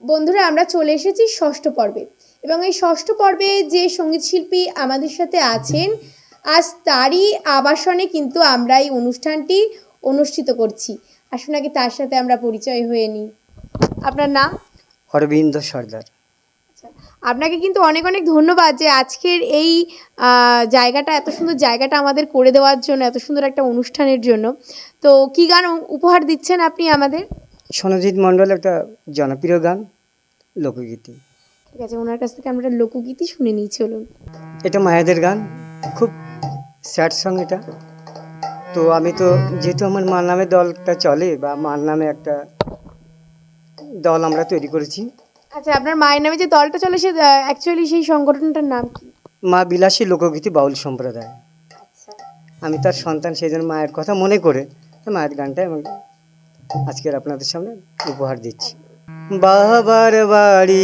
বন্ধুরা, আমরা চলে এসেছি ষষ্ঠ পর্বে এবং এই ষষ্ঠ পর্বে যে সঙ্গীত শিল্পী আমাদের সাথে আছেন, আজ তারই আবাসনে কিন্তু আমরা এই অনুষ্ঠানটি অনুষ্ঠিত করছি। আসুন আগে তার সাথে আমরা পরিচয় হয়ে নিই। আপনার নাম? অরবিন্দ সর্দার। আপনাকে কিন্তু অনেক অনেক ধন্যবাদ যে আজকের এই জায়গাটা, এত সুন্দর জায়গাটা আমাদের করে দেওয়ার জন্য, এত সুন্দর একটা অনুষ্ঠানের জন্য। তো কী গান উপহার দিচ্ছেন আপনি আমাদের? সনজিৎ মণ্ডল একটা জনপ্রিয় গান, লোকগীতি। ঠিক আছে, ওনার কাছ থেকে আমরা লোকগীতি শুনে নিই, চলুন। এটা মায়েদের গান, খুব স্যাড সং এটা। তো আমি তো যেহেতু আমার মার নামে দলটা চলে, বা মার নামে একটা দল আমরা তৈরি করেছি। আচ্ছা, আপনার মায়ের নামে যে দলটা চলে, সে অ্যাকচুয়ালি সেই সংগঠনটার নাম কি? মা বিলাসী লোকগীতি বাউল সম্প্রদায়। আমি তার সন্তান, সেই জন্য মায়ের কথা মনে করে মায়ের গানটাই আমি আজকের আপনাদের সামনে উপহার দিচ্ছি। বাবার বাড়ি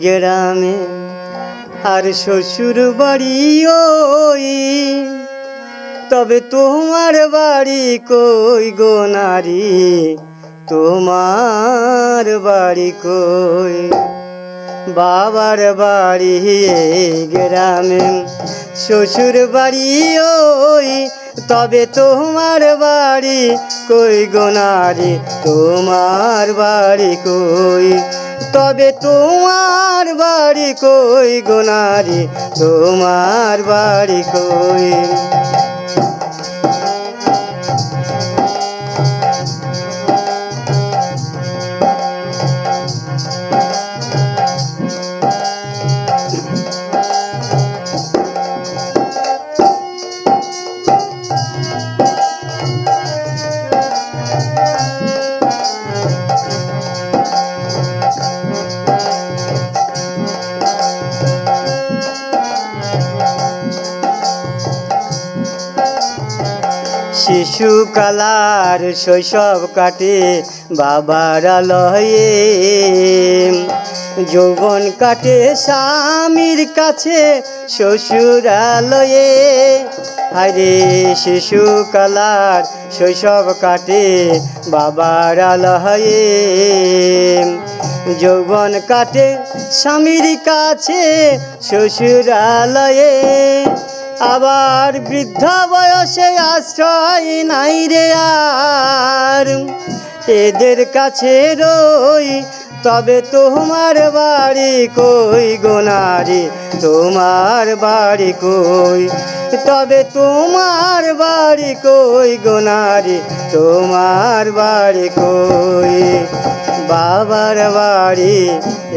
গ্রামে আর শ্বশুর বাড়ি ওই, তবে তোমার বাড়ি কই গো নারী, তোমার বাড়ি কই? বাবার বাড়ি গ্রামে শ্বশুর বাড়ি ওই, তবে তোমার বাড়ি কই গো নারী, তোমার বাড়ি কই? তবে তোমার বাড়ি কই গো নারী, তোমার বাড়ি কই? শিশুকালার শৈশব কাটে বাবার আলয়ে, যৌবন কাটে স্বামীর কাছে শ্বশুরালয়ে। আরে শিশুকালার শৈশব কাটে বাবার আলয়ে, যৌবন কাটে স্বামীর কাছে শ্বশুরালয়ে। আবার বৃদ্ধা বয়সে আশ্রয় নাই রে আর, এদের কাছে রই, তবে তোমার বাড়ি কই গো নারী, তোমার বাড়ি কই? তবে তোমার বাড়ি কই গো নারী, তোমার বাড়ি কই? বাবার বাড়ি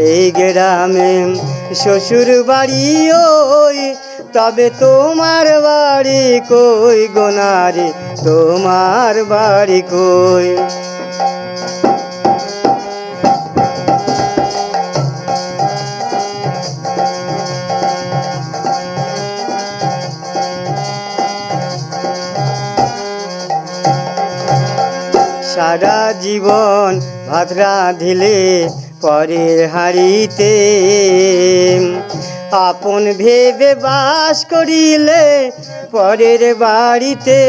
এই গ্রামে শ্বশুর বাড়ি ওই, তবে তোমার বাড়ি কই গো নারী, তোমার বাড়ি কই? সারা জীবন ভাত রাঁধিলে পরের হাঁড়িতে, আপন ভেবে বাস করিলে পরের বাড়িতে।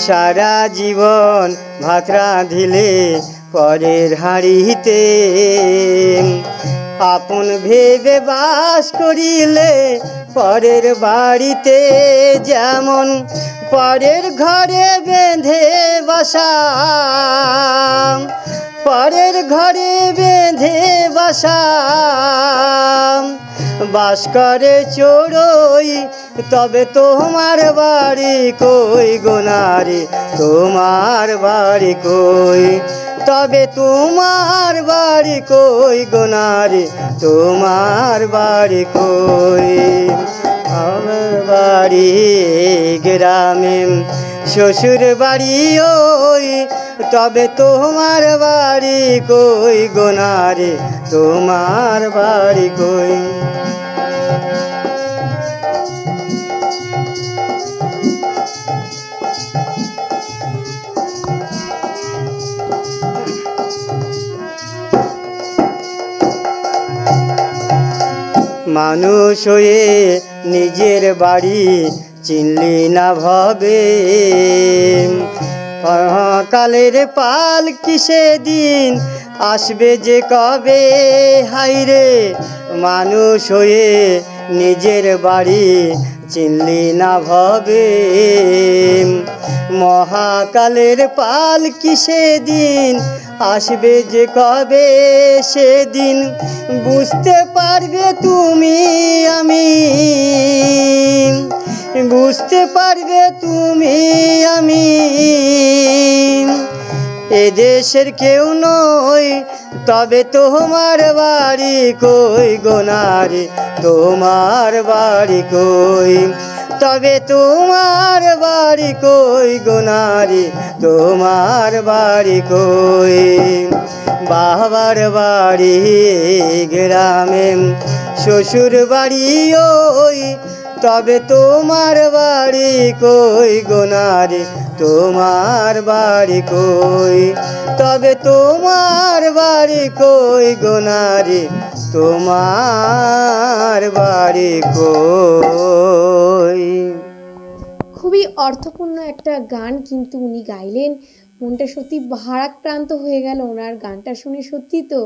সারা জীবন ভাত রাঁধিলে পরের হাঁড়িতে, আপন ভেবে বাস করিলে পরের বাড়িতে। যেমন পরের ঘরে বেঁধে বাসা, পরের ঘরে বেঁধে বাসা, বাস করে চড়ুই, তবে তোমার বাড়ি কই গো নারী, তোমার বাড়ি কই? তবে তোমার বাড়ি কই গো নারী, তোমার বাড়ি কই? আমার বাড়ি গ্রামে শ্বশুর বাড়ি ওই, তবে তোমার বাড়ি কই গো নারী, তোমার বাড়ি কই? মানুষ হয়ে নিজের বাড়ি চিনলি না ভবে। কালের পাল কিসে দিন আসবে যে কবে, হাইরে মানুষ হয়ে নিজের বাড়ি চিনলি না ভবে। মহাকালের পাল কিসে দিন আসবে যে কবে, সেদিন বুঝতে পারবে তুমি আমি, বুঝতে পারবে তুমি আমি। এদেশের কেউ নই তবে তোমার বাড়ি কই গো নারী, তোমার বাড়ি কই, তবে তোমার বাড়ি কই গো নারী, তোমার বাড়ি কই। বাবার বাড়ি গ্রামে, শ্বশুর বাড়ি ওই, তবে তোমার বাড়ি কই গো নারী, তোমার বাড়ি কই, তবে তোমার বাড়ি কই গো নারী, তোমার বাড়ি কই। খুবই অর্থপূর্ণ একটা গান কিন্তু উনি গাইলেন। মনটা সত্যি ভারাক্রান্ত হয়ে গেল ওনার গানটা শুনে। সত্যি তো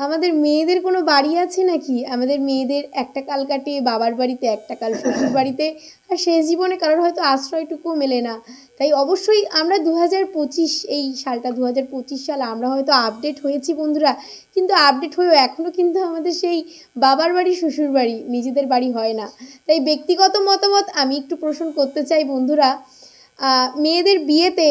আমাদের মেয়েদের কোনো বাড়ি আছে নাকি? আমাদের মেয়েদের একটা কাল কাটে বাবার বাড়িতে, একটা কাল শ্বশুর বাড়িতে, আর শেষ জীবনে কারোর হয়তো আশ্রয়টুকুও মেলে না। তাই অবশ্যই আমরা 2025 এই সালটা 2025 সাল, আমরা হয়তো আপডেট হয়েছি বন্ধুরা, কিন্তু আপডেট হয়েও এখনও কিন্তু আমাদের সেই বাবার বাড়ি শ্বশুর বাড়ি নিজেদের বাড়ি হয় না। তাই ব্যক্তিগত মতামত আমি একটু পোষণ করতে চাই বন্ধুরা, মেয়েদের বিয়েতে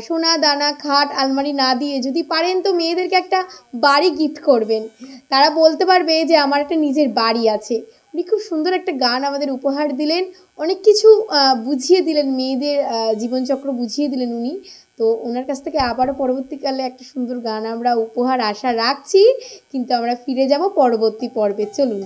সোনা দানা খাট আলমারি না দিয়ে যদি পারেন তো মেয়েদেরকে একটা বাড়ি গিফট করবেন। তারা বলতে পারবে যে আমার একটা নিজের বাড়ি আছে। উনি খুব সুন্দর একটা গান আমাদের উপহার দিলেন, অনেক কিছু বুঝিয়ে দিলেন, মেয়েদের জীবনচক্র বুঝিয়ে দিলেন উনি। তো ওনার কাছ থেকে আবারও পরবর্তীকালে একটা সুন্দর গান আমরা উপহার আশা রাখছি, কিন্তু আমরা ফিরে যাব পরবর্তী পর্বে। চলুন।